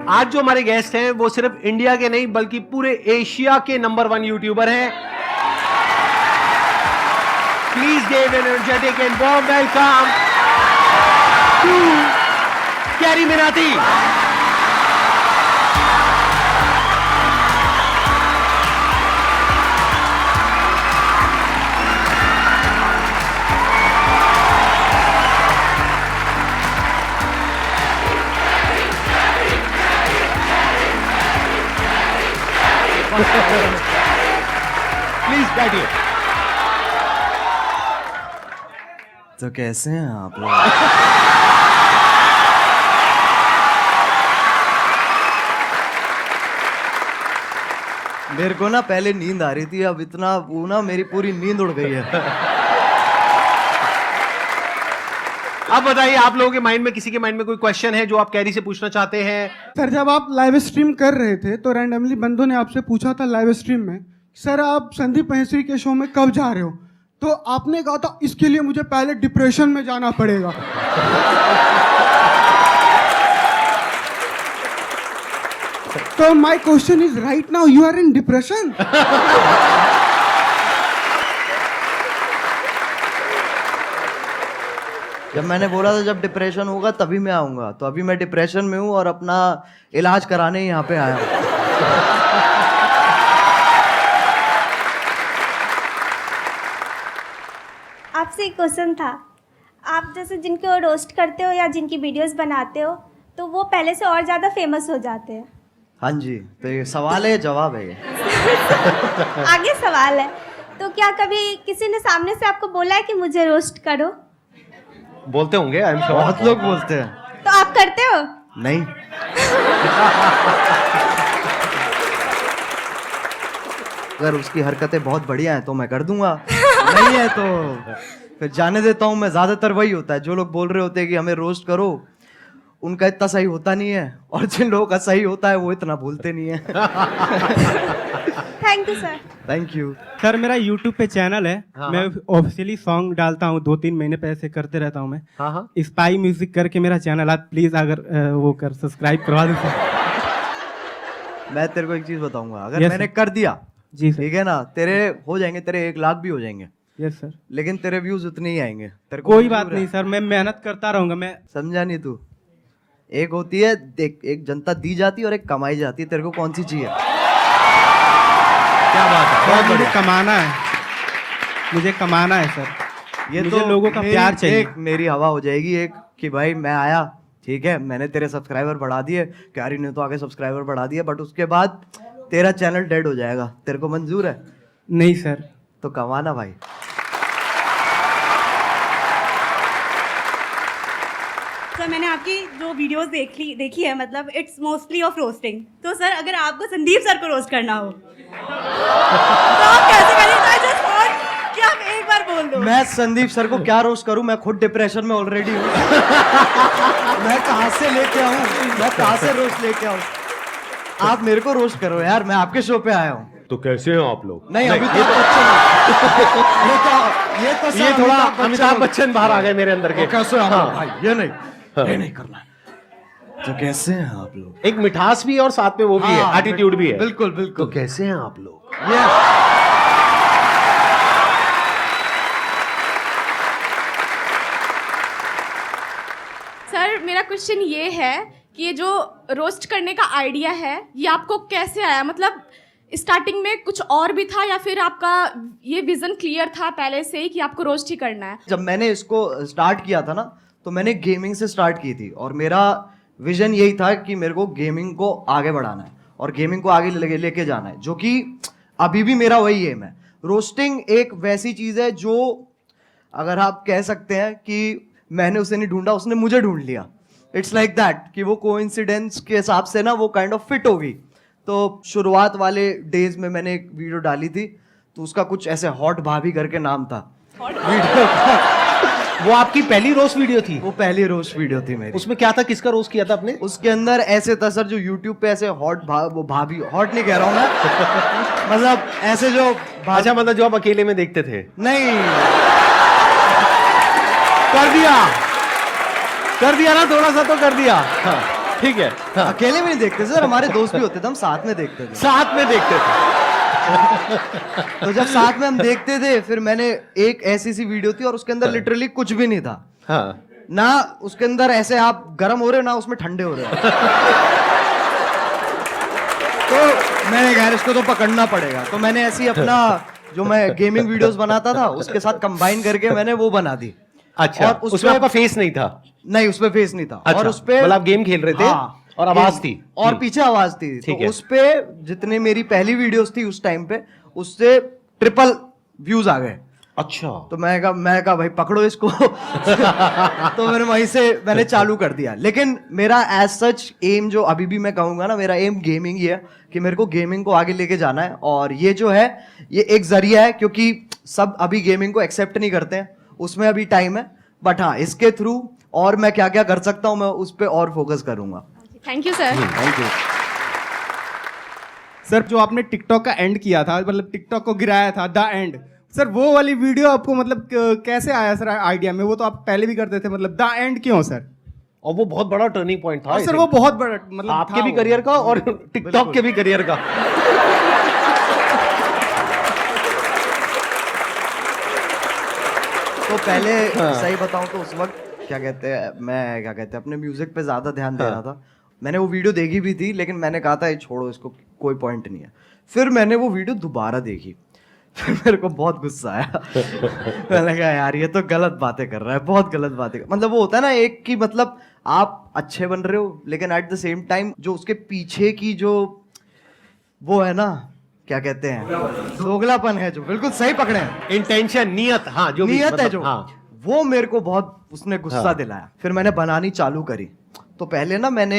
आज जो हमारे गेस्ट हैं वो सिर्फ इंडिया के नहीं बल्कि पूरे एशिया के नंबर 1 यूट्यूबर हैं। Please give an energetic and warm welcome to Carry Minati. Please बैठिए। तो कैसे हैं आप लोग? मेरे को ना पहले नींद आ रही थी, अब इतना वो ना मेरी पूरी नींद उड़ गई है। अब बताइए, आप लोगों के माइंड में, किसी के माइंड में कोई क्वेश्चन है जो आप कैरी से पूछना चाहते हैं? सर, जब आप लाइव स्ट्रीम कर रहे थे तो रैंडमली बंदों ने आपसे पूछा था लाइव स्ट्रीम में, सर आप संदीप महेश्वरी के शो में कब जा रहे हो? तो आपने कहा था इसके लिए मुझे पहले डिप्रेशन में जाना पड़ेगा। तो my question is, right now you are in depression? जब मैंने बोला था जब डिप्रेशन होगा तभी मैं आऊंगा, तो अभी मैं डिप्रेशन में हूँ और अपना इलाज कराने यहाँ पे आया हूँ। आपसे एक क्वेश्चन था, आप जैसे जिनको रोस्ट करते हो या जिनकी वीडियोस बनाते हो तो वो पहले से और ज़्यादा फेमस हो जाते हैं। हाँ जी, तो ये सवाल है, जवाब है ये। आगे सवाल है, तो क्या कभी किसी ने सामने से आपको बोला है कि मुझे रोस्ट करो? बोलते होंगे, आई एम श्योर। बहुत लोग बोलते हैं। तो आप करते हो? नहीं। अगर उसकी हरकतें बहुत बढ़िया हैं तो मैं कर दूंगा, नहीं है तो फिर जाने देता हूँ मैं। ज्यादातर वही होता है, जो लोग बोल रहे होते हैं कि हमें रोस्ट करो, उनका इतना सही होता नहीं है, और जिन लोगों का सही होता है वो इतना बोलते नहीं है। Thank you sir. Thank you. Sir मेरा YouTube पे चैनल है। हाँ, मैं ऑफिशियली सॉन्ग डालता हूँ, 2-3 महीने पे ऐसे करते रहता हूँ मैं। हाँ। स्पाई म्यूजिक करके मेरा चैनल, आप प्लीज अगर वो कर सब्सक्राइब करवा दो सर। मैं तेरे को एक चीज बताऊंगा, अगर Yes, मैंने sir. कर दिया जी सर। ठीक है ना, तेरे हो जाएंगे, तेरे 1 लाख भी हो जाएंगे, यस सर। लेकिन तेरे व्यूज उतने ही आएंगे। तेरे को कोई मंजूर बात है? नहीं सर, मैं मेहनत करता रहूंगा। मैं समझा नहीं तू? एक होती है देख, एक जनता दी जाती है और एक कमाई जाती है। तेरे को कौन सी चाहिए? क्या बात है, बहुत मुझे बढ़िया। कमाना है, मुझे कमाना है सर। ये मुझे लोगों का प्यार चाहिए। एक मेरी हवा हो जाएगी एक, कि भाई मैं आया, ठीक है, मैंने तेरे सब्सक्राइबर बढ़ा दिए, क्यारी ने तो आगे सब्सक्राइबर बढ़ा दिए, बट उसके बाद तेरा चैनल डेड हो जाएगा। तेरे को मंजूर है? नहीं सर। तो कमाना भाई। सर मैंने आपकी जो वीडियोस देखी है, मतलब इट्स मोस्टली ऑफ रोस्टिंग। तो सर अगर आपको संदीप सर को रोस्ट करना हो तो आप कैसे करेंगे? I just want कि आप एक बार बोल दो। मैं संदीप सर को क्या रोस्ट करूं? मैं खुद डिप्रेशन में ऑलरेडी हूं। मैं कहां से लेके आऊं? मैं कहां से रोस्ट लेके आऊं? आप मेरे को रोस्ट करो यार, मैं आपके शो पे आया हूं। तो कैसे हो आप लोग? नहीं, अभी तो ये थोड़ा अमिताभ बच्चन बाहर आ गए मेरे अंदर के। कैसे हैं आप हाँ। लोग? भाई ये नहीं, ये नहीं करना है। तो कैसे हैं आप लोग? एक मिठास भी है और साथ में वो भी है, हाँ, एटीट्यूड भी है। बिल्कुल तो बिल्कुल। कैसे हैं आप लोग? ये सर मेरा क्वेश्चन ये है कि ये जो रोस्ट करने का आइडिया है ये आपको कैसे आया? मतलब स्टार्टिंग में कुछ और भी था या फिर आपका ये विजन क्लियर था पहले से ही कि आपको रोस्ट ही करना है? जब मैंने इसको स्टार्ट किया था ना, तो मैंने गेमिंग से स्टार्ट की थी, और मेरा विजन यही था कि मेरे को गेमिंग को आगे बढ़ाना है और गेमिंग को आगे लेके जाना है, जो कि अभी भी मेरा वही एम है। रोस्टिंग एक वैसी चीज है जो, अगर आप कह सकते हैं कि मैंने उसे नहीं ढूंढा, उसने मुझे ढूंढ लिया। इट्स लाइक दैट कि वो कोइंसिडेंस के हिसाब से ना वो काइंड ऑफ फिट हो गई। तो शुरुआत वाले डेज में मैंने एक वीडियो डाली थी, तो उसका कुछ ऐसे हॉट भाभी करके नाम था वीडियो का। वो आपकी पहली रोस्ट वीडियो थी? वो पहली रोस्ट वीडियो थी मेरी। उसमें क्या था, किसका रोस्ट किया था आपने? उसके अंदर ऐसे था सर, जो यूट्यूब पे ऐसे वो भाभी, हॉट नहीं कह रहा हूँ मैं, मतलब ऐसे जो अच्छा, मतलब जो आप अकेले में देखते थे? नहीं, कर दिया ना, थोड़ा सा तो कर दिया। हाँ। ठीक है, अकेले भी नहीं देखते सर, हमारे दोस्त भी होते थे, हम साथ में देखते थे। साथ में देखते थे। तो जब साथ में हम देखते थे, फिर मैंने एक ऐसी सी वीडियो थी और उसके अंदर लिटरली कुछ भी नहीं था। हाँ, ना उसके अंदर ऐसे आप गर्म हो रहे हो, ना उसमें ठंडे हो रहे हो। तो मैंने कहा इसको तो पकड़ना पड़ेगा, तो मैंने ऐसी अपना जो मैं गेमिंग वीडियोस बनाता था उसके साथ कंबाइन करके मैंने वो बना दी। अच्छा, और उसमें आपका फेस नहीं था? नहीं, उसपे फेस नहीं था। अच्छा, और उसपे मतलब आप गेम खेल रहे थे, हाँ, और आवाज गेम- थी और पीछे आवाज थी। ठीक तो है। उसपे जितने मेरी पहली वीडियोस थी उस टाइम पे, उससे ट्रिपल व्यूज आ गए। अच्छा, तो मैं कहा भाई पकड़ो इसको। तो मैंने वहीं से मैंने चालू कर दिया। लेकिन मेरा एज सच एम जो अभी भी मैं कहूंगा ना, मेरा एम गेमिंग ही है कि मेरे को गेमिंग को आगे लेके जाना है। और ये जो है ये एक जरिया है, क्योंकि सब अभी गेमिंग को एक्सेप्ट नहीं करते हैं, उसमें अभी टाइम है। बट हाँ, इसके थ्रू और मैं क्या क्या कर सकता हूँ मैं उस पर और फोकस करूंगा। Thank you sir. Thank you. Sir जो आपने टिकटॉक का एंड किया था, मतलब टिकटॉक को गिराया था, द एंड, सर वो वाली वीडियो आपको मतलब कैसे आया सर आइडिया में? वो तो आप पहले भी करते थे, मतलब द एंड क्यों सर? और वो बहुत बड़ा टर्निंग पॉइंट था। सर वो बहुत बड़ा मतलब आपके था भी वो। करियर का और टिकटॉक के भी करियर का। तो पहले सही बताऊं तो उस वक्त क्या कहते हैं अपने म्यूजिक पे ज्यादा ध्यान दे रहा था। मैंने वो वीडियो देखी भी थी, लेकिन मैंने कहा था ये छोड़ो, इसको कोई पॉइंट नहीं है। फिर मैंने वो वीडियो दोबारा देखी, फिर मेरे को बहुत गुस्सा आया। मैंने कहा यार ये तो गलत बातें कर रहा है, बहुत गलत बातें मतलब वो होता है ना एक कि मतलब आप अच्छे बन रहे हो, लेकिन एट द सेम टाइम जो उसके पीछे की जो वो है ना, क्या कहते हैं, दोगलापन है, जो बिल्कुल सही पकड़े हैं, इंटेंशन, नियत, हाँ, जो भी, नियत है मतलब, जो, हाँ, वो मेरे को बहुत उसने गुस्सा हाँ। दिलाया। फिर मैंने बनानी चालू करी। तो पहले ना मैंने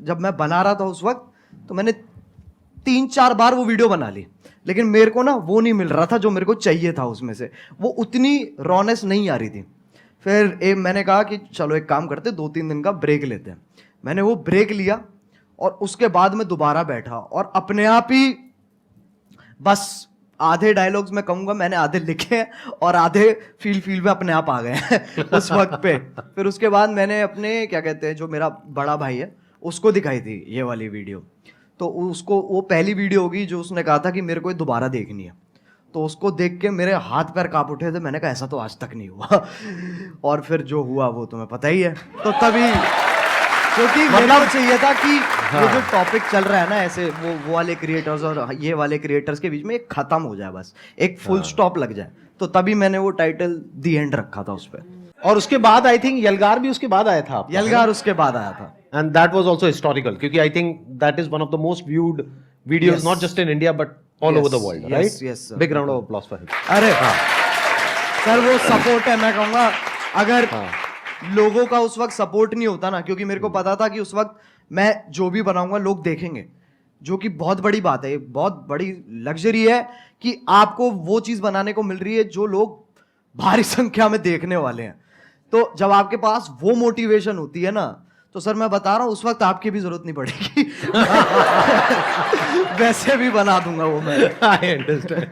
जब मैं बना रहा था उस वक्त, तो मैंने 3-4 बार वो वीडियो बना ली, लेकिन मेरे को ना वो नहीं मिल रहा था जो मेरे को चाहिए था उसमें से, वो उतनी रॉनेस नहीं आ रही थी। फिर मैंने कहा कि चलो एक काम करते, 2-3 दिन का ब्रेक लेते हैं। मैंने वो ब्रेक लिया और उसके बाद मैं दोबारा बैठा और अपने आप ही बस आधे डायलॉग्स मैं कहूंगा मैंने आधे लिखे हैं और आधे फील में अपने आप आ गए हैं उस वक्त पे। फिर उसके बाद मैंने अपने क्या कहते हैं जो मेरा बड़ा भाई है उसको दिखाई थी ये वाली वीडियो। तो उसको वो पहली वीडियो होगी जो उसने कहा था कि मेरे को ये दोबारा देखनी है। तो उसको देख के मेरे हाथ पैर कांप उठे थे। मैंने कहा ऐसा तो आज तक नहीं हुआ। और फिर जो हुआ वो तुम्हें पता ही है। तो तभी क्योंकि मतलब चाहिए था कि ये जो टॉपिक चल रहा है ना ऐसे वो वाले क्रिएटर्स और ये वाले क्रिएटर्स के बीच में एक खत्म हो जाए, बस एक फुल स्टॉप लग जाए। तो तभी मैंने वो टाइटल दी एंड रखा था उस पर। और उसके बाद आई थिंक यलगार भी उसके बाद आया था आपका, यलगार उसके बाद आया था। And that was also historical, क्योंकि I think that is one of the most viewed videos, Yes. Not just in India but all over the world, Yes, right? yes, sir. Big round of applause for him. अरे sir वो support है, मैं कहूँगा अगर लोगों का उस वक्त सपोर्ट नहीं होता ना, क्योंकि मेरे को पता था कि उस वक्त मैं जो भी बनाऊंगा लोग देखेंगे, जो कि बहुत बड़ी बात है, बहुत बड़ी लग्जरी है कि आपको वो चीज़ बनाने को मिल रही है जो लोग भारी संख्या में देखने वाले हैं। तो जब आपके पास वो मोटिवेशन होती है ना, तो सर मैं बता रहा हूँ उस वक्त आपकी भी जरूरत नहीं पड़ेगी। वैसे भी बना दूंगा वो मैं। I understand.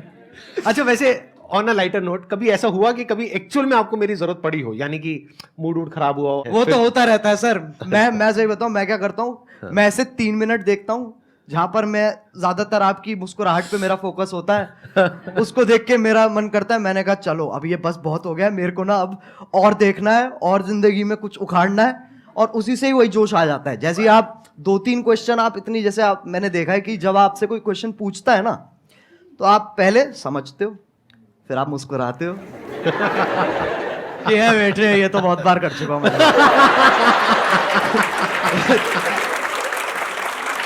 अच्छा, वैसे ऑन अ लाइटर नोट, कभी ऐसा हुआ कि कभी एक्चुअल में आपको मेरी जरूरत पड़ी हो, यानी कि मूड खराब हुआ हो? वो तो होता रहता है सर। मैं सही बताऊं मैं क्या करता हूँ, मैं ऐसे 3 मिनट देखता हूँ जहां पर मैं ज्यादातर आपकी मुस्कुराहट पे मेरा फोकस होता है। उसको देख के मेरा मन करता है, मैंने कहा चलो अब ये बस बहुत हो गया, मेरे को ना अब और देखना है और जिंदगी में कुछ उखाड़ना है। और उसी से ही वही जोश आ जाता है। जैसे ही आप 2-3 क्वेश्चन आप इतनी, जैसे आप मैंने देखा है कि जब आपसे कोई क्वेश्चन पूछता है ना, तो आप पहले समझते हो, फिर आप मुस्कुराते हो कि है बेटे ये तो बहुत बार कर चुका हूं मैं।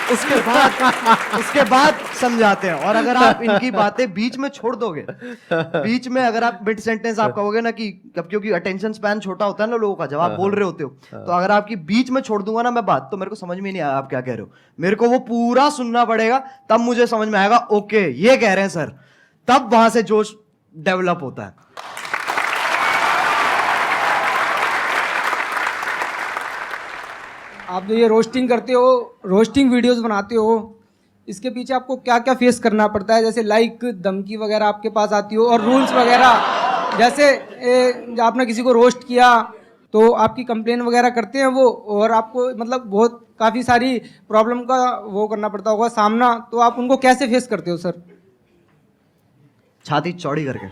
उसके बाद समझाते हैं। और अगर आप इनकी बातें बीच में छोड़ दोगे, बीच में अगर आप मिड सेंटेंस आप कहोगे ना कि क्योंकि अटेंशन स्पैन छोटा होता है ना लोगों का जब आप बोल रहे होते हो, तो अगर आपकी बीच में छोड़ दूंगा ना मैं बात, तो मेरे को समझ में नहीं आया आप क्या कह रहे हो। मेरे को वो पूरा सुनना पड़ेगा, तब मुझे समझ में आएगा ओके ये कह रहे हैं सर, तब वहां से जोश डेवलप होता है। आप जो ये रोस्टिंग करते हो, रोस्टिंग वीडियोस बनाते हो, इसके पीछे आपको क्या क्या फेस करना पड़ता है? जैसे लाइक धमकी वगैरह आपके पास आती हो और रूल्स वगैरह, जैसे आपने किसी को रोस्ट किया तो आपकी कंप्लेन वगैरह करते हैं वो, और आपको मतलब बहुत काफ़ी सारी प्रॉब्लम का वो करना पड़ता होगा सामना, तो आप उनको कैसे फेस करते हो सर? छाती चौड़ी करके।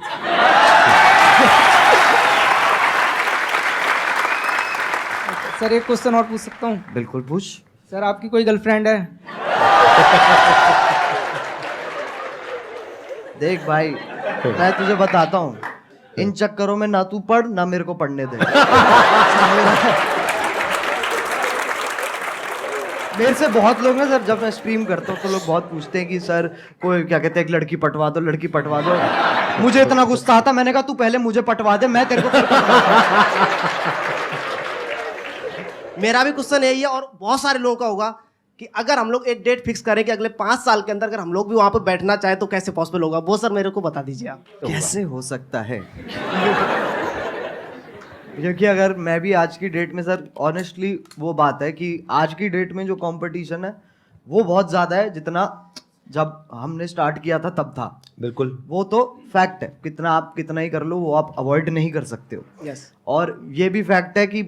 सर एक क्वेश्चन और पूछ सकता हूँ? बिल्कुल पूछ। सर आपकी कोई गर्लफ्रेंड है? देख भाई, मैं तुझे बताता हूँ, इन चक्करों में ना तू पढ़ ना मेरे को पढ़ने दे। मेरे से बहुत लोग ना सर, जब मैं स्ट्रीम करता हूँ तो लोग बहुत पूछते हैं कि सर कोई क्या कहते हैं, एक लड़की पटवा दो, लड़की पटवा दो। मुझे इतना गुस्सा आता, मैंने कहा तू पहले मुझे पटवा दे, मैं तेरे को फिर पटवाऊंगा। मेरा भी क्वेश्चन यही है, और बहुत सारे लोगों का होगा कि अगर हम लोग एक डेट फिक्स करें कि अगले 5 साल के अंदर अगर हम लोग भी वहां पर बैठना चाहे तो कैसे पॉसिबल होगा, वो सर मेरे को बता दीजिए आप। कैसे हो सकता है? क्योंकि अगर मैं भी आज की डेट में सर, ऑनेस्टली वो बात है कि आज की डेट में जो कंपटीशन है वो बहुत ज़्यादा है जितना जब हमने स्टार्ट किया था तब था। बिल्कुल, वो तो फैक्ट है, कितना आप कितना ही कर लो वो आप अवॉइड नहीं कर सकते हो। यस। और ये भी फैक्ट है कि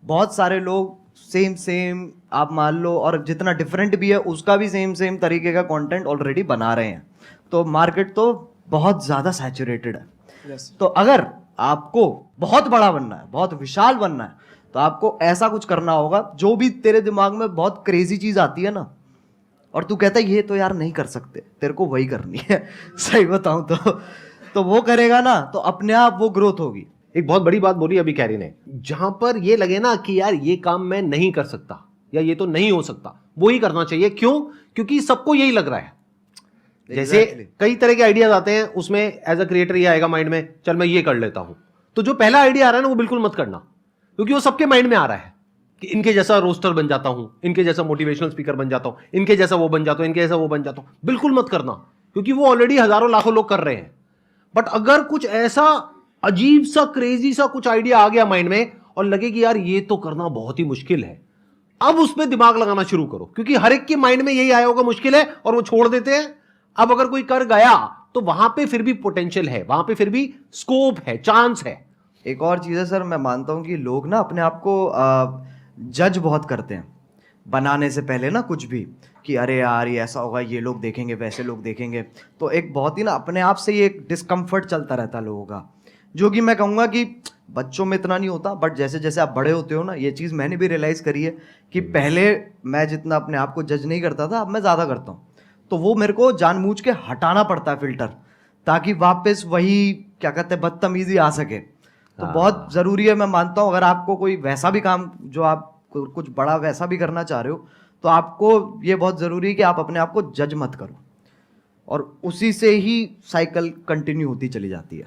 बहुत सारे लोग सेम आप मान लो, और जितना डिफरेंट भी है उसका भी सेम तरीके का कंटेंट ऑलरेडी बना रहे हैं, तो मार्केट तो बहुत ज़्यादा सैचुरेटेड है। यस। तो अगर आपको बहुत बड़ा बनना है, बहुत विशाल बनना है, तो आपको ऐसा कुछ करना होगा जो भी तेरे दिमाग में बहुत क्रेजी चीज़ आती है ना, और तू कहता है ये तो यार नहीं कर सकते, तेरे को वही करनी है। सही बताऊं तो वो करेगा ना तो अपने आप वो ग्रोथ होगी। एक बहुत बड़ी बात बोली अभी कैरी ने, जहां पर ये लगे ना कि यार ये काम मैं नहीं कर सकता या ये तो नहीं हो सकता, वो ही करना चाहिए। क्यों? क्योंकि सबको यही लग रहा है। जैसे कई तरह के आइडियाज आते हैं, उसमें एज अ क्रिएटर ये आएगा माइंड में, चल मैं ये कर लेता हूं, तो जो पहला आइडिया आ रहा है ना वो बिल्कुल मत करना, क्योंकि वो सबके माइंड में आ रहा है कि इनके जैसा रोस्टर बन जाता हूं, इनके जैसा मोटिवेशनल स्पीकर बन जाता हूं, इनके जैसा वो बन जाता हूं, इनके जैसा वो बन जाता हूं। बिल्कुल मत करना, क्योंकि वो ऑलरेडी हजारों लाखों लोग कर रहे हैं। बट अगर कुछ ऐसा अजीब सा क्रेजी सा कुछ आइडिया आ गया माइंड में और लगे कि यार ये तो करना बहुत ही मुश्किल है, अब उसमें दिमाग लगाना शुरू करो, क्योंकि हर एक के माइंड में यही आया होगा मुश्किल है और वो छोड़ देते हैं। अब अगर कोई कर गया तो वहां पे फिर भी पोटेंशियल है, वहां पे फिर भी स्कोप है, चांस है। एक और चीज़ है सर, मैं मानता हूँ कि लोग ना अपने आप को जज बहुत करते हैं बनाने से पहले ना, कुछ भी कि अरे यार ये ऐसा होगा, ये लोग देखेंगे, वैसे लोग देखेंगे, तो एक बहुत ही ना अपने आप से ही एक डिस्कम्फर्ट चलता रहता है लोगों का, जो कि मैं कहूँगा कि बच्चों में इतना नहीं होता, बट जैसे जैसे आप बड़े होते हो ना, ये चीज़ मैंने भी रियलाइज़ करी है कि पहले मैं जितना अपने आप को जज नहीं करता था, अब मैं ज़्यादा करता हूँ। तो वो मेरे को जानबूझ के हटाना पड़ता है फिल्टर, ताकि वापस वही क्या कहते हैं बदतमीजी आ सके। तो बहुत ज़रूरी है, मैं मानता हूँ, अगर आपको कोई वैसा भी काम जो आप कुछ बड़ा वैसा भी करना चाह रहे हो, तो आपको ये बहुत ज़रूरी है कि आप अपने आप को जज मत करो, और उसी से ही साइकिल कंटिन्यू होती चली जाती है।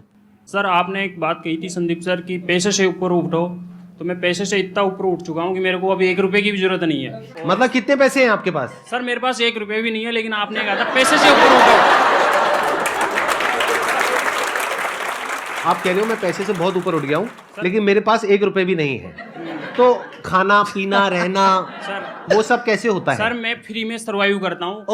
सर आपने एक बात कही थी संदीप सर कि पैसे से ऊपर उठो, तो मैं पैसे से इतना ऊपर उठ चुका हूँ कि मेरे को अब 1 रुपए की भी जरूरत नहीं है। मतलब कितने पैसे हैं आपके पास? सर मेरे पास 1 रुपए भी नहीं है, लेकिन आपने कहा था पैसे से ऊपर उठो। आप कह रहे हो मैं पैसे से बहुत ऊपर उठ गया हूं, लेकिन मेरे पास 1 रुपए भी नहीं है, तो खाना पीना रहना सर वो सब कैसे होता है? सर मैं फ्री में सर्वाइव करता हूँ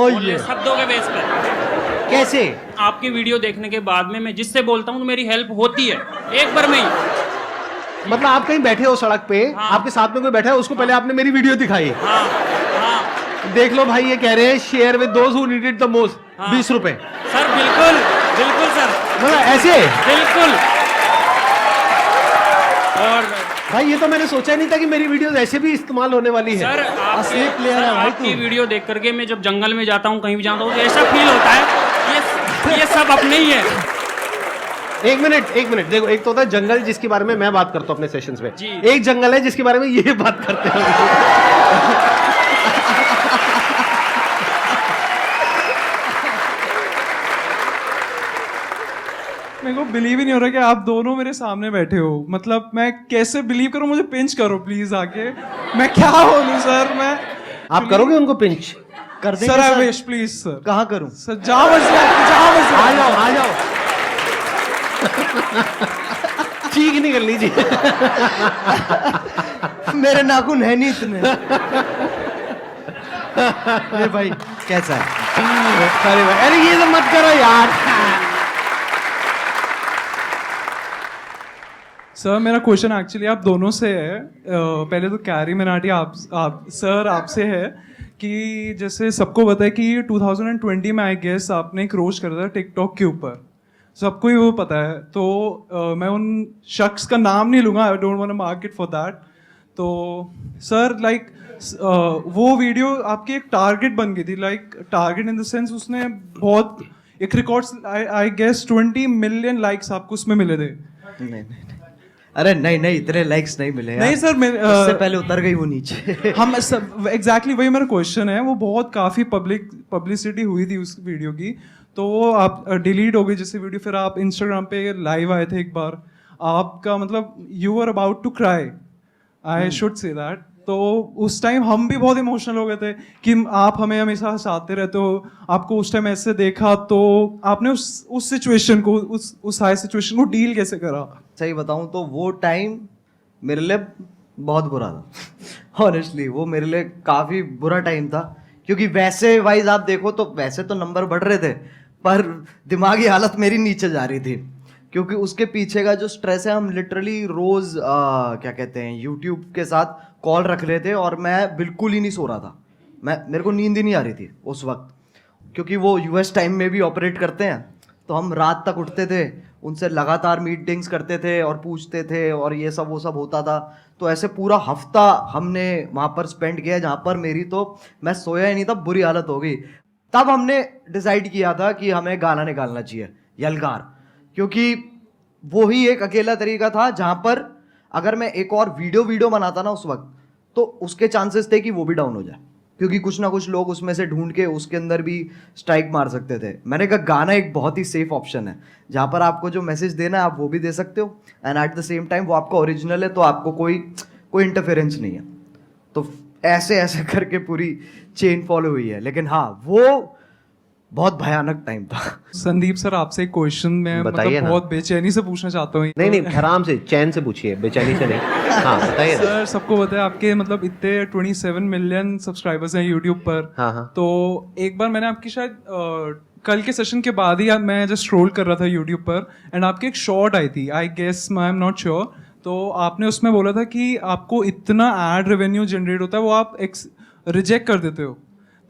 शब्दों के बेस पर। कैसे? आपकी वीडियो देखने के बाद में मैं जिससे बोलता हूँ तो मेरी हेल्प होती है एक बार में ही। मतलब आप कहीं बैठे हो सड़क पे, हाँ। आपके साथ में कोई बैठा है, उसको पहले आपने मेरी वीडियो दिखाई, हाँ देख लो भाई ये कह रहे हैं share with those who need it the most, 20 रुपए। सर बिल्कुल बिल्कुल सर, मतलब ऐसे बिल्कुल। और भाई ये तो मैंने सोचा ही नहीं था कि मेरी वीडियो ऐसे भी इस्तेमाल होने वाली है। सर असली प्लेयर है भाई आपकी वीडियो देख करके मैं जब जंगल में जाता हूँ, कहीं भी जाता हूँ, तो ऐसा फील होता है ये सब अपने ही है। एक मिनट देखो, एक तो होता है जंगल जिसके बारे में मैं बात करता हूँ अपने सेशंस में, जी। एक जंगल है जिसके बारे में ये बात करते हैं। मेरे को बिलीव ही नहीं हो रहा कि आप दोनों मेरे सामने बैठे हो। मतलब मैं कैसे बिलीव करूं? मुझे पिंच करो प्लीज आके। मैं क्या बोलूं सर? मैं आप करोगे उनको पिंच? कर देंगे sir, I sir. Wish please sir. कहाँ करूं? सर जहाँ मर्जी आपकी, जहाँ मर्जी। आ जाओ चीख नहीं करनी चाहिए। मेरे नाखून है नहीं इतने। ये भाई कैसा है? अरे भाई, अरे ये तो मत करो यार। सर मेरा क्वेश्चन एक्चुअली आप दोनों से है। पहले तो कैरी मिनाटी आप सर आपसे है कि जैसे सबको पता है कि 2020 में आई गेस आपने एक रोस्ट करा था टिकटॉक के ऊपर, सबको ही वो पता है। तो मैं उन शख्स का नाम नहीं लूँगा, I don't want to mark it for that. तो सर लाइक वो वीडियो आपकी एक टारगेट बन गई थी, like target in the sense उसने बहुत एक records I guess 20 million likes आपको उसमें मिले थे। नहीं, अरे नहीं इतने लाइक्स नहीं मिले नहीं सर, उससे पहले उतर गई वो नीचे। हम एग्जैक्टली वही मेरा क्वेश्चन है। वो बहुत काफ़ी पब्लिसिटी हुई थी उस वीडियो की, तो वो आप डिलीट हो गई जैसे वीडियो। फिर आप इंस्टाग्राम पे लाइव आए थे एक बार, आपका मतलब you are about to cry, I should say that. तो उस टाइम हम भी बहुत इमोशनल हो गए थे कि आप हमें हमेशा हंसाते रहते हो, आपको उस टाइम ऐसे देखा, तो आपने उस सिचुएशन को, उस हाई सिचुएशन को डील कैसे करा? सही बताऊं तो वो टाइम मेरे लिए बहुत बुरा था ऑनेस्टली। वो मेरे लिए काफ़ी बुरा टाइम था, क्योंकि वैसे वाइज आप देखो तो वैसे तो नंबर बढ़ रहे थे, पर दिमागी हालत मेरी नीचे जा रही थी, क्योंकि उसके पीछे का जो स्ट्रेस है, हम लिटरली रोज क्या कहते हैं यूट्यूब के साथ कॉल रख रहे थे और मैं बिल्कुल ही नहीं सो रहा था। मेरे को नींद ही नहीं आ रही थी उस वक्त, क्योंकि वो यूएस टाइम में भी ऑपरेट करते हैं, तो हम रात तक उठते थे, उनसे लगातार मीटिंग्स करते थे और पूछते थे और ये सब वो सब होता था। तो ऐसे पूरा हफ्ता हमने वहाँ पर स्पेंड किया, जहाँ पर मेरी तो मैं सोया ही नहीं था, बुरी हालत हो गई। तब हमने डिसाइड किया था कि हमें गाना निकालना चाहिए, यलगार, क्योंकि वो ही एक अकेला तरीका था जहाँ पर अगर मैं एक और वीडियो बनाता ना उस वक्त, तो उसके चांसेस थे कि वो भी डाउन हो जाए, क्योंकि कुछ ना कुछ लोग उसमें से ढूंढ के उसके अंदर भी स्ट्राइक मार सकते थे। मैंने कहा गाना एक बहुत ही सेफ ऑप्शन है, जहाँ पर आपको जो मैसेज देना है आप वो भी दे सकते हो, and at the same time वो आपका ओरिजिनल है, तो आपको कोई इंटरफेरेंस नहीं है। तो ऐसे ऐसे करके पूरी चेन फॉलो हुई है। लेकिन हाँ, वो बहुत भयानक टाइम था। संदीप सर, आपसे एक क्वेश्चन मैं मतलब बहुत बेचैनी से पूछना चाहता हूँ। नहीं आराम से, चैन से पूछिए, बेचैनी से नहीं। हाँ बताइए सर, सबको पता है आपके मतलब इतने 27 मिलियन सब्सक्राइबर्स हैं यूट्यूब पर। हाँ। तो एक बार मैंने आपकी शायद कल के सेशन के बाद ही मैं जस्ट स्क्रॉल कर रहा था यूट्यूब पर, एंड आपकी एक शॉर्ट आई थी, I guess I am not sure, तो आपने उसमें बोला था कि आपको इतना एड रेवेन्यू जनरेट होता है वो आप रिजेक्ट कर देते हो।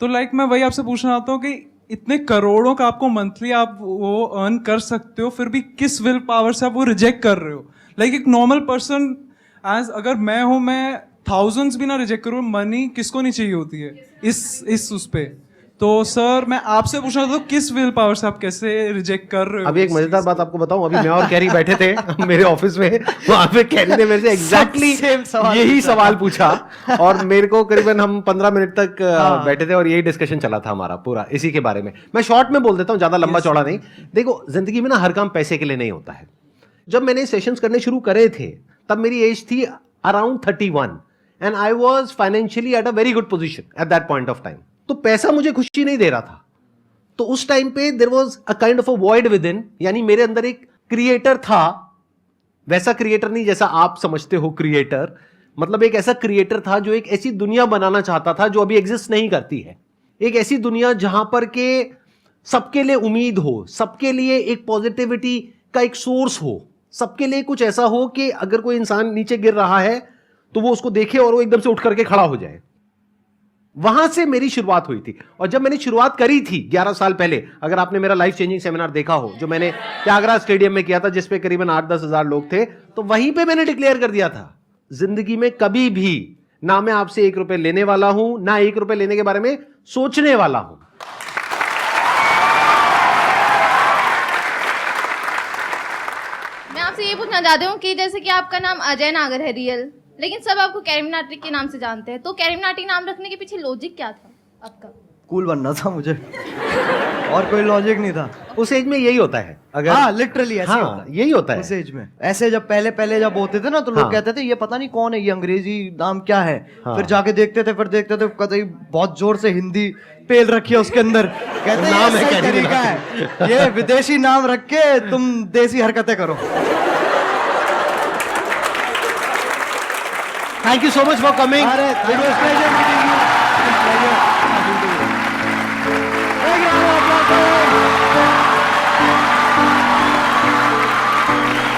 तो लाइक मैं वही आपसे पूछना चाहता हूँ कि इतने करोड़ों का आपको मंथली आप वो अर्न कर सकते हो, फिर भी किस विल पावर से आप वो रिजेक्ट कर रहे हो? लाइक एक नॉर्मल पर्सन एज अगर मैं हूँ, मैं थाउजेंड्स भी ना रिजेक्ट करूँ, मनी किसको नहीं चाहिए होती है इस उस पे। तो सर मैं आपसे पूछना था, किस विल पावर से आप कैसे रिजेक्ट कर रहे हो? अभी एक मजेदार बात आपको बताऊं, अभी मैं और कैरी बैठे थे मेरे ऑफिस में, वहां पे कैरी ने मेरे से एग्जैक्टली यही सवाल पूछा, और मेरे को करीबन हम 15 मिनट तक बैठे थे और यही डिस्कशन चला था हमारा पूरा इसी के बारे में। मैं शॉर्ट में बोल देता हूँ, ज्यादा लंबा चौड़ा नहीं। देखो, जिंदगी में ना हर काम पैसे के लिए नहीं होता है। जब मैंने सेशंस करने शुरू करे थे तब मेरी एज थी around 31 and I was financially at a very good position at that point of time. तो पैसा मुझे खुशी नहीं दे रहा था, तो उस टाइम पे there was a kind of a void within, यानी मेरे अंदर एक क्रिएटर था, वैसा क्रिएटर नहीं जैसा आप समझते हो क्रिएटर, मतलब एक ऐसा क्रिएटर था जो एक ऐसी दुनिया बनाना चाहता था जो अभी एग्जिस्ट नहीं करती है। एक ऐसी दुनिया जहां पर के सबके लिए उम्मीद हो, सबके लिए एक पॉजिटिविटी का एक सोर्स हो, सबके लिए कुछ ऐसा हो कि अगर कोई इंसान नीचे गिर रहा है तो वो उसको देखे और वो एकदम से उठ करके खड़ा हो जाए। वहां से मेरी शुरुआत हुई थी। और जब मैंने शुरुआत करी थी 11 साल पहले, अगर आपने मेरा लाइफ चेंजिंग सेमिनार देखा हो जो मैंने त्यागराज स्टेडियम में किया था, जिसपे करीबन 8-10 हजार लोग थे, तो वहीं पे मैंने डिक्लेयर कर दिया था, जिंदगी में कभी भी ना मैं आपसे 1 रुपए लेने वाला हूं, ना 1 रुपए लेने के बारे में सोचने वाला हूं। मैं आपसे ये पूछना चाहती हूँ कि जैसे कि आपका नाम अजय नागर है रियल, लेकिन सब आपको कैरिमिनाटी के नाम से जानते हैं, तो कैरिमिनाटी नाम रखने के पीछे लॉजिक क्या था आपका? कूल बनना था मुझे, और कोई लॉजिक नहीं था। उस एज में यही होता है, अगर हाँ लिटरली ऐसे हाँ, यही होता है उस एज में। ऐसे जब पहले जब होते थे ना, तो लोग कहते थे ये पता नहीं कौन है, ये अंग्रेजी नाम क्या है। फिर जाके देखते थे, कहते बहुत जोर से हिंदी पेल रखी है उसके अंदर, कहते नाम है तरीका है, ये विदेशी नाम रख के तुम देसी हरकतें करो। Thank you so much for coming. It was pleasure meeting you.